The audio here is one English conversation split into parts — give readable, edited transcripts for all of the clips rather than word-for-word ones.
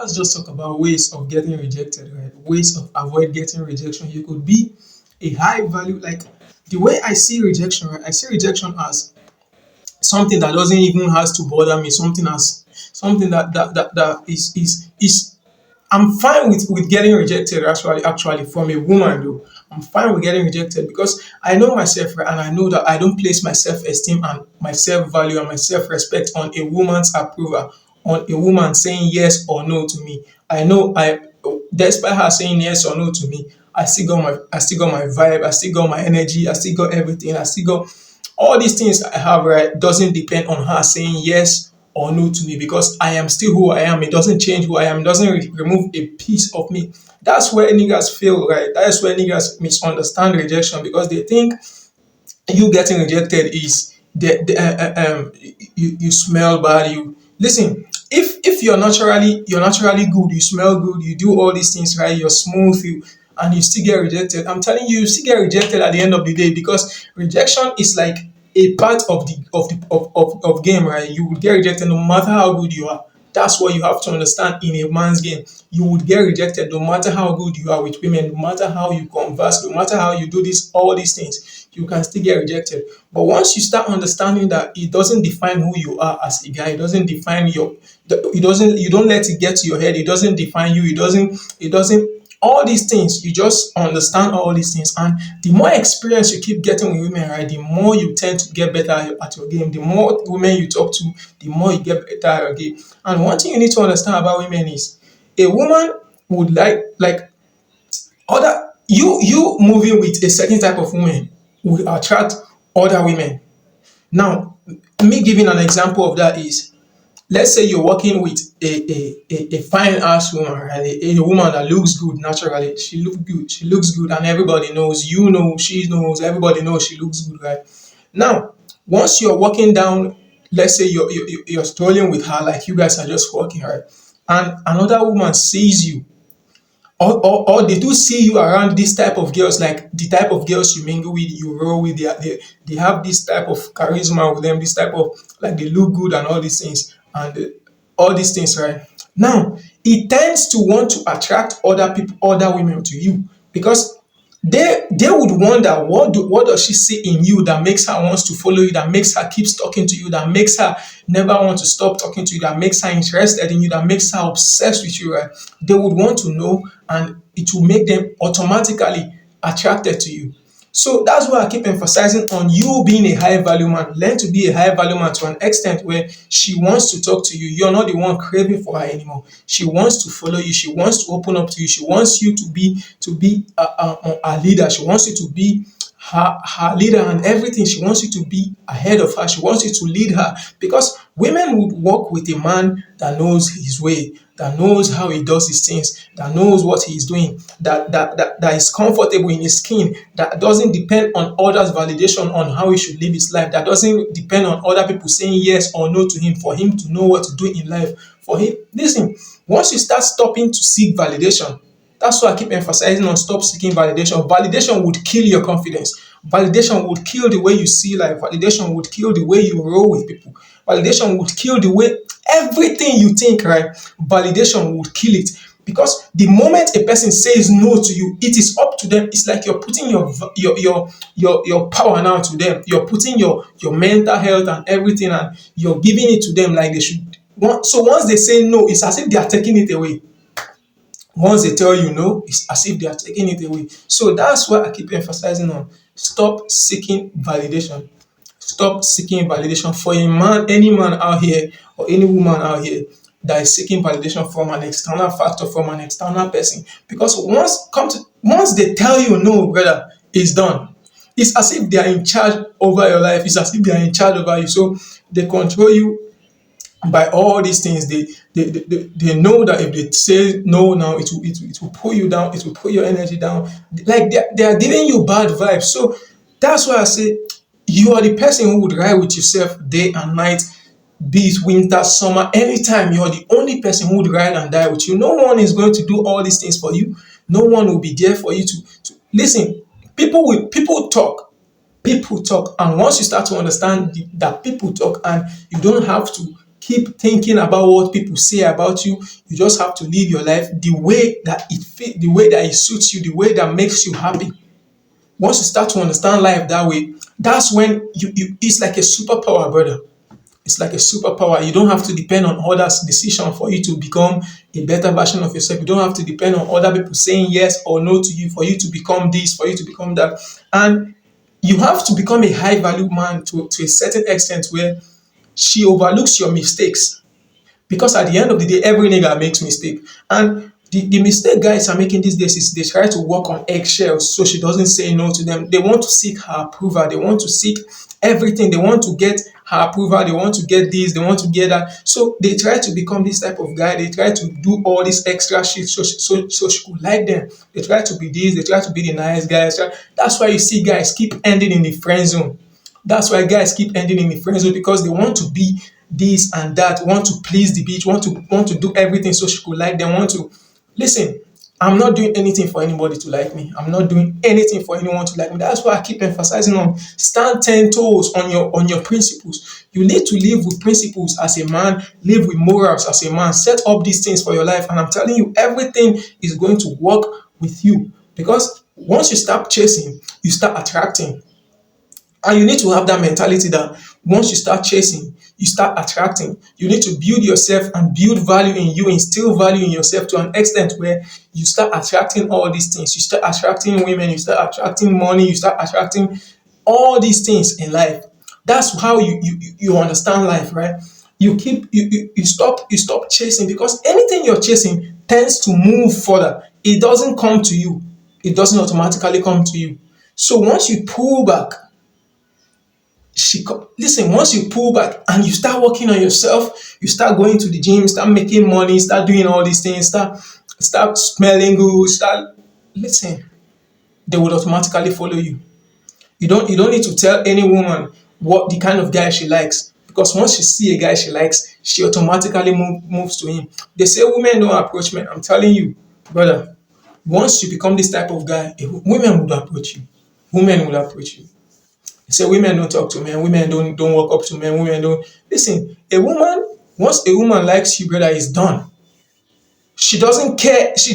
let's just talk about ways of getting rejected, right? Ways of avoid getting rejection. You could be a high value, like the way I see rejection, right? I see rejection as something that doesn't even has to bother me, something as something that is I'm fine with getting rejected actually from a woman though. I'm fine with getting rejected because I know myself, right, and I know that I don't place my self-esteem and my self-value and my self-respect on a woman's approval, on a woman saying yes or no to me. I know I despite her saying yes or no to me, I still got my vibe, I still got my energy, I still got everything, I still got all these things I have, right, doesn't depend on her saying yes or no to me because I am still who I am. It doesn't change who I am. It doesn't remove a piece of me. That's where niggas feel, right? That's where niggas misunderstand rejection because they think you getting rejected is you smell bad. You listen. If you're naturally good, you smell good, you do all these things right, you're smooth, and you still get rejected. I'm telling you, you still get rejected at the end of the day because rejection is like a part of the game, right? You will get rejected no matter how good you are. That's what you have to understand in a man's game. You would get rejected no matter how good you are with women, no matter how you converse, no matter how you do this, all these things, you can still get rejected. But once you start understanding that it doesn't define who you are as a guy, it doesn't define you don't let it get to your head, it doesn't define you, it doesn't all these things, you just understand all these things. And the more experience you keep getting with women, right, the more you tend to get better at your game. The more women you talk to, the more you get better at your game. And one thing you need to understand about women is a woman would like other you moving with a certain type of woman will attract other women. Now, me giving an example of that is, let's say you're working with a fine ass woman, right? A woman that looks good naturally. She looks good. She looks good, and everybody knows. You know, she knows. Everybody knows she looks good, right? Now, once you're walking down, let's say you're strolling with her, like you guys are just walking, right? And another woman sees you, or they do see you around this type of girls, like the type of girls you mingle with, you roll with, they have this type of charisma with them, this type of, like, they look good and all these things, and all these things, right? Now, it tends to want to attract other people, other women to you because they would wonder what does she see in you that makes her wants to follow you, that makes her keeps talking to you, that makes her never want to stop talking to you, that makes her interested in you, that makes her obsessed with you, right? They would want to know, and it will make them automatically attracted to you. So that's why I keep emphasizing on you being a high value man. Learn to be a high value man to an extent where she wants to talk to you. You're not the one craving for her anymore. She wants to follow you. She wants to open up to you. She wants you to be a leader. She wants you to be her leader and everything. She wants you to be ahead of her. She wants you to lead her because women would work with a man that knows his way, that knows how he does his things, that knows what he's doing, that is comfortable in his skin, that doesn't depend on others' validation on how he should live his life, that doesn't depend on other people saying yes or no to him for him to know what to do in life. For him, listen, once you start stopping to seek validation, that's why I keep emphasizing on stop seeking validation. Validation would kill your confidence. Validation would kill the way you see life. Validation would kill the way you roll with people. Validation would kill the way everything you think, right? Validation would kill it. Because the moment a person says no to you, it is up to them. It's like you're putting your power now to them. You're putting your mental health and everything, and you're giving it to them like they should. So once they say no, it's as if they are taking it away. Once they tell you no, it's as if they are taking it away. So that's why I keep emphasizing on stop seeking validation. Stop seeking validation for a man, any man out here or any woman out here that is seeking validation from an external factor, from an external person. Because once they tell you no, brother, it's done. It's as if they are in charge over your life. It's as if they are in charge over you. So they control you by all these things. They know that if they say no now, it will pull you down, it will pull your energy down, like they are giving you bad vibes. So that's why I say you are the person who would ride with yourself day and night, be it winter, summer, anytime. You're the only person who would ride and die with you. No one is going to do all these things for you. No one will be there for you to listen. People talk, and once you start to understand that people talk, and you don't have to keep thinking about what people say about you. You just have to live your life the way that it fit, the way that it suits you, the way that makes you happy. Once you start to understand life that way, that's when you it's like a superpower, brother. It's like a superpower. You don't have to depend on others' decision for you to become a better version of yourself. You don't have to depend on other people saying yes or no to you for you to become this, for you to become that. And you have to become a high value man to a certain extent where she overlooks your mistakes. Because at the end of the day, every nigga makes mistake. And the mistake guys are making these days is they try to walk on eggshells so she doesn't say no to them. They want to seek her approval. They want to seek everything. They want to get her approval. They want to get this. They want to get that. So they try to become this type of guy. They try to do all this extra shit so she could like them. They try to be this. They try to be the nice guys. That's why you see guys keep ending in the friend zone. That's why guys keep ending in the friend zone because they want to be this and that, want to please the bitch, want to do everything so she could like them, want to listen. I'm not doing anything for anybody to like me. I'm not doing anything for anyone to like me. That's why I keep emphasizing on stand 10 toes on your principles. You need to live with principles as a man, live with morals as a man, set up these things for your life. And I'm telling you, everything is going to work with you. Because once you start chasing, you start attracting. And you need to have that mentality that once you start chasing, you start attracting. You need to build yourself and build value in you, instill value in yourself to an extent where you start attracting all these things. You start attracting women, you start attracting money, you start attracting all these things in life. That's how you understand life, right? You stop chasing because anything you're chasing tends to move further. It doesn't come to you. It doesn't automatically come to you. So once you pull back, listen, once you pull back and you start working on yourself, you start going to the gym, start making money, start doing all these things, start smelling good, start listen, they would automatically follow you. You don't need to tell any woman what the kind of guy she likes. Because once she see a guy she likes, she automatically moves to him. They say women don't approach men. I'm telling you, brother, once you become this type of guy, women would approach you. Women will approach you. Say women don't talk to men, women don't walk up to men, women don't listen. A woman, once a woman likes you, brother, is done. She doesn't care. She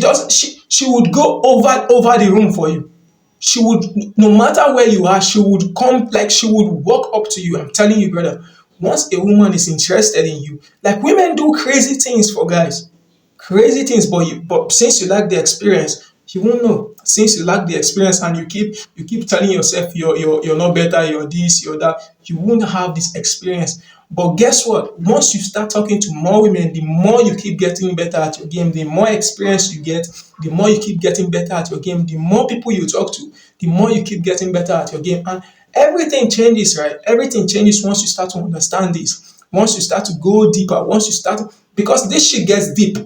would go over the room for you. She would, no matter where you are, she would come, like she would walk up to you. I'm telling you, brother. Once a woman is interested in you, like women do crazy things for guys, crazy things, but since you lack the experience, you won't know. Since you lack the experience and you keep telling yourself you're not better, you're this, you're that, you won't have this experience. But guess what? Once you start talking to more women, the more you keep getting better at your game, the more experience you get, the more you keep getting better at your game, the more people you talk to, the more you keep getting better at your game. And everything changes, right? Everything changes once you start to understand this. Once you start to go deeper, once you start, because this shit gets deep.